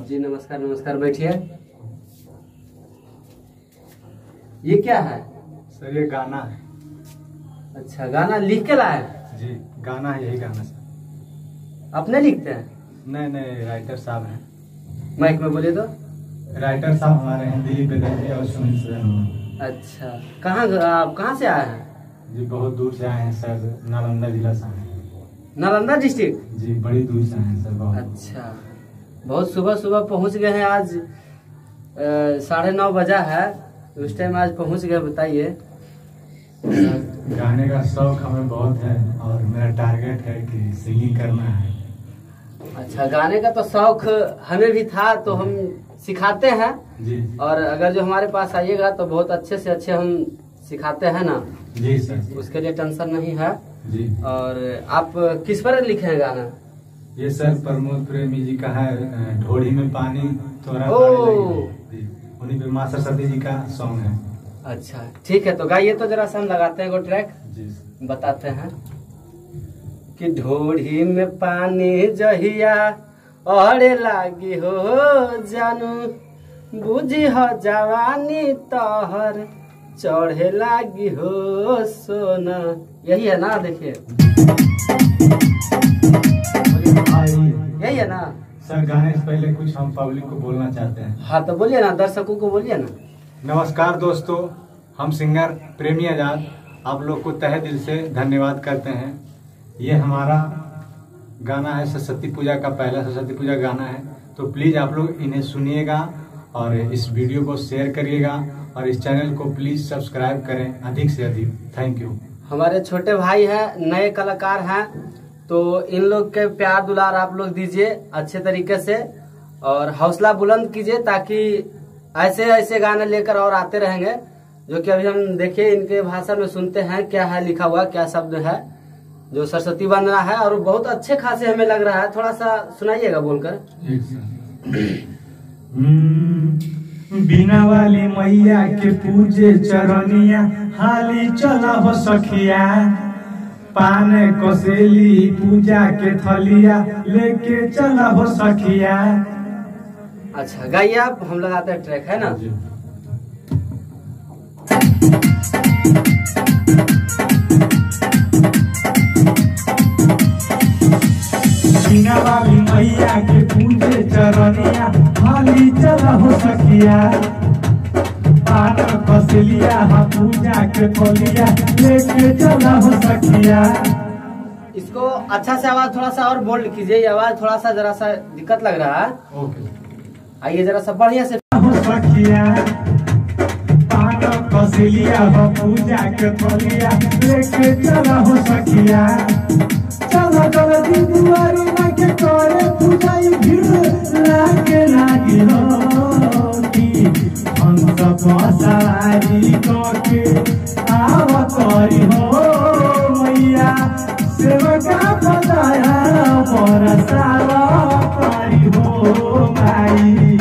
जी नमस्कार नमस्कार, बैठिए। ये क्या है सर? ये गाना है। अच्छा, गाना लिख के लाए? जी गाना है, यही गाना सर। अपने लिखते हैं? नहीं नहीं, राइटर साहब हैं। माइक में बोलिए तो। राइटर साहब हमारे हैं दिलीप बेदर्जी और सुनील सर। अच्छा, आप कहाँ से आए हैं? जी बहुत दूर से आए हैं सर, नालंदा जिला से आए हैं। नालंदा डिस्ट्रिक्ट? जी बड़ी दूर से आए हैं सर, बहुत। अच्छा, बहुत सुबह सुबह पहुंच गए हैं। आज 9:30 बजा है, उस टाइम आज पहुंच गए। बताइए। गाने का शौक हमें बहुत है और मेरा टारगेट है कि सिंगिंग करना है। अच्छा, गाने का तो शौक हमें भी था, तो हम सिखाते हैं जी। और अगर जो हमारे पास आइएगा तो बहुत अच्छे से अच्छे हम सिखाते हैं ना। जी सर, उसके लिए टेंशन नहीं है। जी। और आप किस पर लिखे हैं गाना? ये सर प्रमोद प्रेमी जी का है, ढोड़ी में पानी तोरा जी, उन्हीं पे माँ सरस्वती जी का सॉन्ग है। अच्छा ठीक है, तो गाइए तो जरा सा, हम लगाते हैं वो ट्रैक। जी बताते हैं कि ढोड़ी में पानी जहिया अड़े लागी हो जानू, बुझी हो जवानी तोहर चढ़े लागी हो सोना। यही है ना? देखिए यही है ना सर। गाने से पहले कुछ हम पब्लिक को बोलना चाहते हैं। हाँ तो बोलिए ना, दर्शकों को बोलिए ना। नमस्कार दोस्तों, हम सिंगर प्रेमी आजाद आप लोग को तहे दिल से धन्यवाद करते हैं। ये हमारा गाना है, सरस्वती पूजा का पहला सरस्वती पूजा गाना है, तो प्लीज़ आप लोग इन्हें सुनिएगा और इस वीडियो को शेयर करिएगा और इस चैनल को प्लीज़ सब्सक्राइब करें अधिक से अधिक। Thank you. हमारे छोटे भाई हैं, नए कलाकार हैं, तो इन लोग के प्यार दुलार आप लोग दीजिए अच्छे तरीके से और हौसला बुलंद कीजिए, ताकि ऐसे ऐसे गाने लेकर और आते रहेंगे। जो कि अभी हम देखिए इनके भाषा में सुनते हैं क्या है लिखा हुआ, क्या शब्द है जो सरस्वती वंदना है, और बहुत अच्छे खासे हमें लग रहा है। थोड़ा सा सुनाइएगा बोलकर। बिना वाली मैया के पूजे चरनिया, हाली चला हो सखिया, पान कोसेली पूजा के थलिया, लेके चला हो सखिया। अच्छा गाइए आप, हम लगाते हैं ट्रैक, है ना? बिना वाली मैया के पूजे चरनिया, हाली चला हो सखिया, पान कोसेलिया पूजा के थलिया, लेके चला हो सखिया। इसको अच्छा से आवाज थोड़ा सा और बोल्ड कीजिए, ये आवाज थोड़ा सा जरा सा दिक्कत लग रहा है। ओके, आइए जरा सा बढ़िया से। हो सखिया, पान कोसेलिया पूजा के थलिया, लेके चला हो सखिया, चला जल्दी दुआरी ना के करे पूजाई, भीड़ लागे लागी हो की हम सब सवारी के आवतरी हो मैया, सेवका बताया बरसावा पारी हो माई।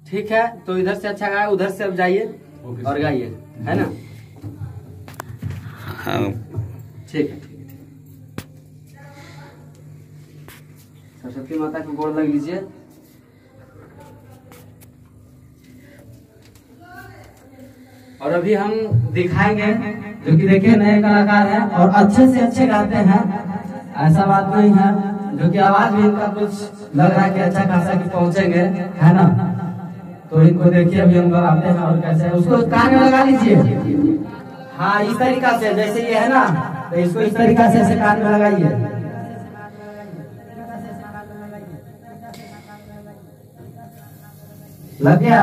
ठीक है, तो इधर से अच्छा गाया, उधर से अब जाइए और गाइए, है ना? हाँ ठीक है। सरस्वती माता को गोड़ लग लीजिए। और अभी हम दिखाएंगे, जो कि देखिए नए कलाकार हैं और अच्छे से अच्छे गाते हैं, ऐसा बात नहीं है। जो कि आवाज भी इनका कुछ लग रहा है कि अच्छा खासा कि पहुंचेंगे, है ना? तो इनको देखिए अभी हम गाते हैं और कैसे, उसको कान में लगा लीजिए। हाँ इस तरीका से, जैसे ये है ना, तो इसको इस तरीका से ऐसे कान में लगाइए। लग गया?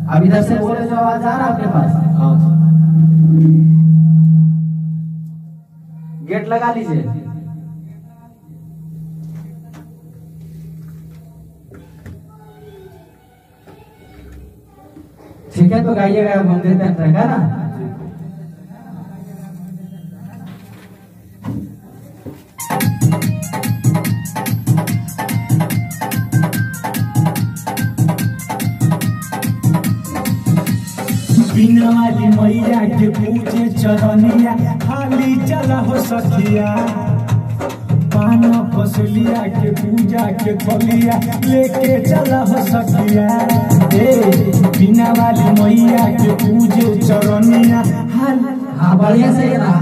अब इधर से बोले जो आवाज आ रहा है आपके पास, गेट लगा लीजिए। ठीक है, तो गाइएगा, हम देते हैं ट्रैक, है ना? बिना वाली मैया के पूजे चरनिया, हाली चला हो सखिया, पान फसलिया के पूजा के थलिया लेके चला हो सखिया। बिना वाली मैया के पूजे चरनिया। हाँ बढ़िया से रहा,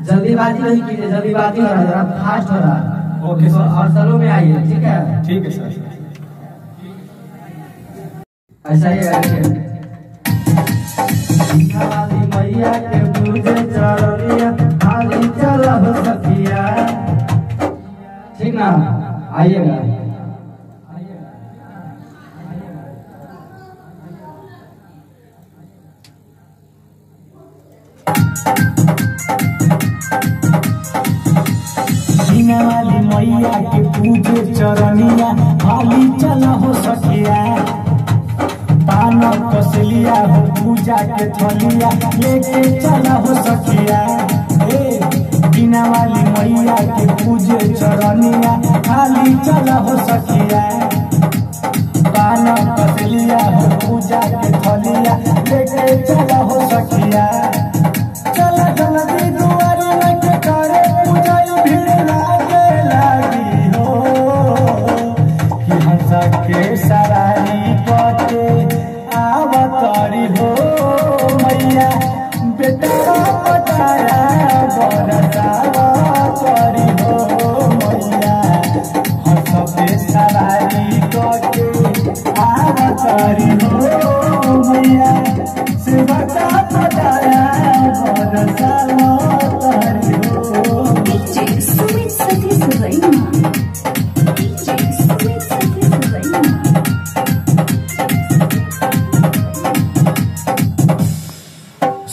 जल्दीबाजी नहीं कीजिए, जल्दीबाजी हो रहा है, जरा फास्ट हो रहा है। ओके सर, और सलो में आइए, ठीक है? ठीक है सर। ऐसा ही रखिए। मैया के पूजे चरनिया हाली चला हो सखिया, ठीक ना? आइएगा। बिना वाली मैया के पूजे चरनिया हाली चला हो सखिया। पान फसलिया हो पूजा के थलिया लेके चला हो सखिया। बिना वाली मैया के पूजे चरनिया हाली चला हो सखिया। पान फसलिया हो पूजा के थलिया लेके चला हो सखिया। चला जल्दी दुआरे लेके करे पूजा भीड़ लागे लागी हो कि हंस के सरारी पटे आवतारी हो मैया। बेटा पटाया बरसावा करी हो मैया। हंस के सरारी पटे आवतारी हो मैया। सेवा का पटाया बरसावा करी हो। DJ Sweet Sati Sulaima. DJ Sweet Sati Sulaima.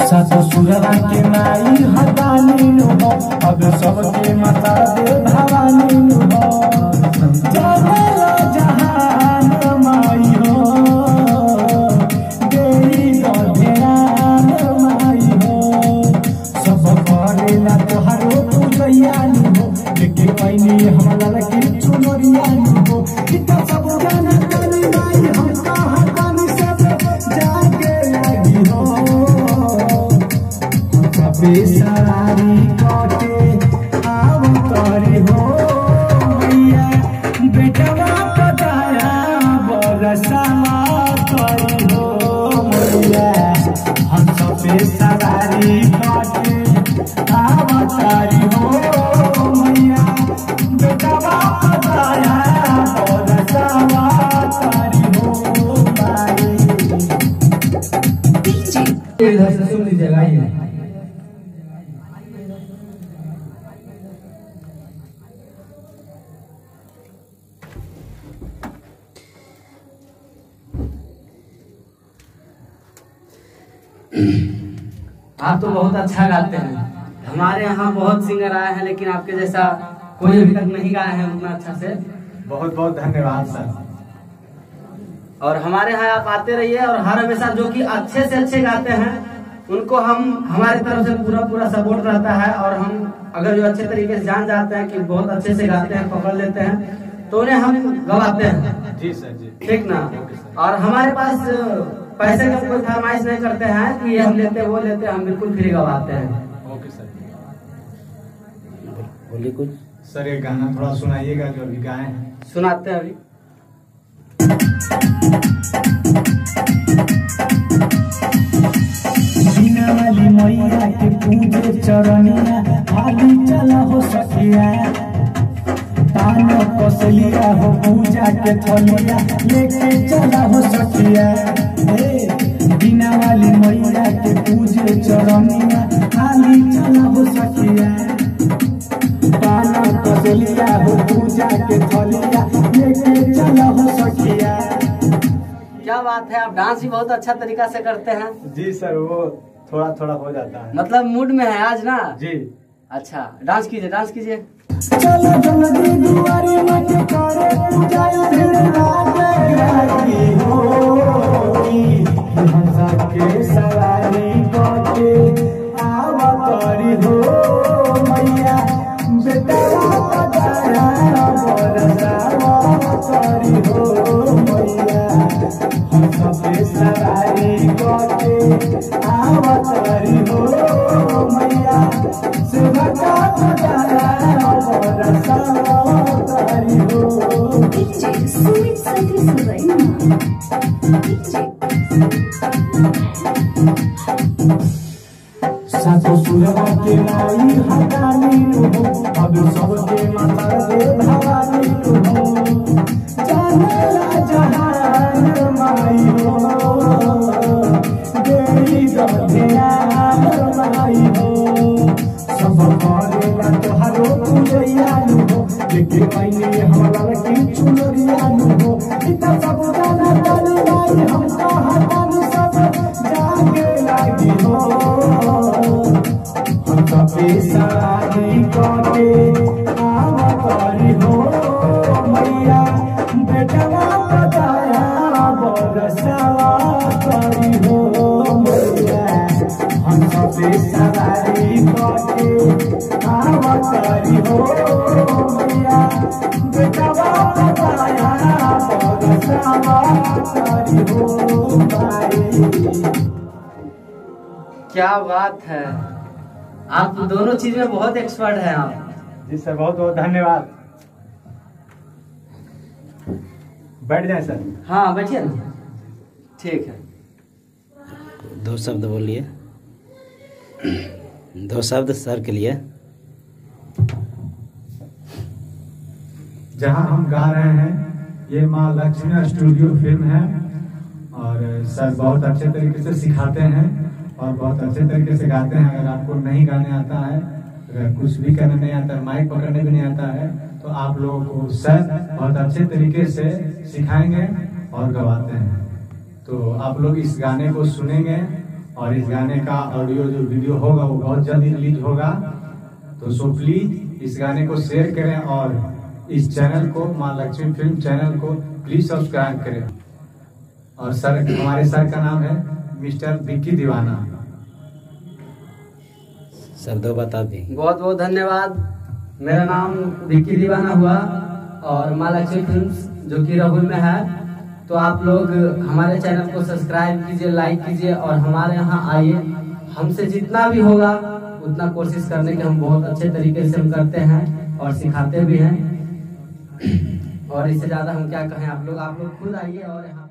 सातो सुरवा के माई हदानी नु हो, अब सबके माता दे भवानी नु हो। जानेला जहान माई हो, देई गधेरान माई हो। सब करेला तोहरो पूजैया नु हो, लेके पैनी हमला लगे चुनरिया नु हो। कितना सब गाना गानी माई हम कहाँ गानी सब जागे लगी हो। बेसरारी कटे आवतारी हो मैया। बेटवा पटाया बरसावा करी हो मैया। हंस बेसरारी कटे आवतारी हो मैया। बेटवा पटाया बरसावा करी हो माई। इधर से सुन लीजिएगा, आइए। आप तो बहुत अच्छा गाते हैं। हमारे यहाँ बहुत सिंगर आए हैं, लेकिन आपके जैसा कोई अभी तक नहीं गाए हैं उतना अच्छा से। बहुत बहुत धन्यवाद सर। और हमारे यहाँ आप आते रहिए, और हर हमेशा जो कि अच्छे से अच्छे गाते हैं उनको हम हमारी तरफ से पूरा सपोर्ट रहता है। और हम अगर जो अच्छे तरीके से जान जाते हैं कि बहुत अच्छे से गाते हैं, पकड़ लेते हैं, तो उन्हें हम गवाते हैं। जी सर जी, ठीक ना? और हमारे पास पैसे का कोई फरमाइश नहीं करते हैं कि ये हम लेते वो लेते, हम बिल्कुल फ्री गवाते हैं। Okay sir. बोलिए कुछ। सर एक गाना थोड़ा सुनाइएगा जो अभी गाए हैं। सुनाते हैं अभी। बिना वाली मैया के पूजे चरनिया हाली चला हो सखिया। पान फसलिया हो पूजा के थलिया लेके चला हो सखिया। बिना वाली मैया के पूजे चरनिया हाली चला हो सखिया। पान फसलिया हो पूजा के थलिया लेके चला हो सखिया। क्या बात है, आप डांस भी बहुत अच्छा तरीका से करते हैं। जी सर, वो थोड़ा थोड़ा हो जाता है। मतलब मूड में है आज ना? जी। अच्छा, डांस कीजिए, डांस कीजिए। चलो जल्दी दुआरे में करे पूजा भीड़ लागे लागी हो कि हंस के सवारी कटे आवतारी हो मैया। बेटा पटाया बरसावा करी हो मैया। हंस के सवारी कटे आवतारी हो मैया। सेवा का पटाया सातो सुरवा के लाई हटानी हो अब सबके माता दे भवानी हो जानेला जहान माई हो देवी दधियान माई हो सब करेला तोहरो पूजैया हो लेके आईने हमरा की चुनरिया हो इतना सब गाना गाने लाई हम कहां सब जागे लागी हो सवारी करे आवतारी हो मैया बेटवा बताया बरसवा करी हो मैया हम सबे सवारी करे आवतारी हो मैया बेटवा बताया बरसवा करी हो भाई। क्या बात है, आप दोनों चीज में बहुत एक्सपर्ट हैं आप। जी सर, बहुत बहुत धन्यवाद। बैठ जाए सर। हाँ बैठिए ना, ठीक है। 2 शब्द बोलिए, 2 शब्द सर के लिए। जहां हम गा रहे हैं ये माँ लक्ष्मी स्टूडियो फिल्म है और सर बहुत अच्छे तरीके से सिखाते हैं और बहुत अच्छे तरीके से गाते हैं। अगर आपको नहीं गाने आता है, अगर कुछ भी करने नहीं आता है, माइक पकड़ने भी नहीं आता है, तो आप लोगों को सर बहुत अच्छे तरीके से सिखाएंगे और गवाते हैं। तो आप लोग इस गाने को सुनेंगे और इस गाने का ऑडियो जो वीडियो होगा वो बहुत जल्दी रिलीज होगा। तो सो प्लीज इस गाने को शेयर करें और इस चैनल को, माँ लक्ष्मी फिल्म चैनल को प्लीज सब्सक्राइब करें। और सर, हमारे सर का नाम है मिस्टर विक्की दीवाना। सर 2 बता दी। बहुत बहुत धन्यवाद। मेरा नाम विक्की दीवाना हुआ और माँ लक्ष्मी फिल्म्स जो कि रहुल में है। तो आप लोग हमारे चैनल को सब्सक्राइब कीजिए, लाइक कीजिए और हमारे यहाँ आइए। हमसे जितना भी होगा उतना कोशिश करने के हम बहुत अच्छे तरीके से हम करते हैं और सिखाते भी हैं। और इससे ज्यादा हम क्या कहें, आप लोग खुद आइए और यहाँ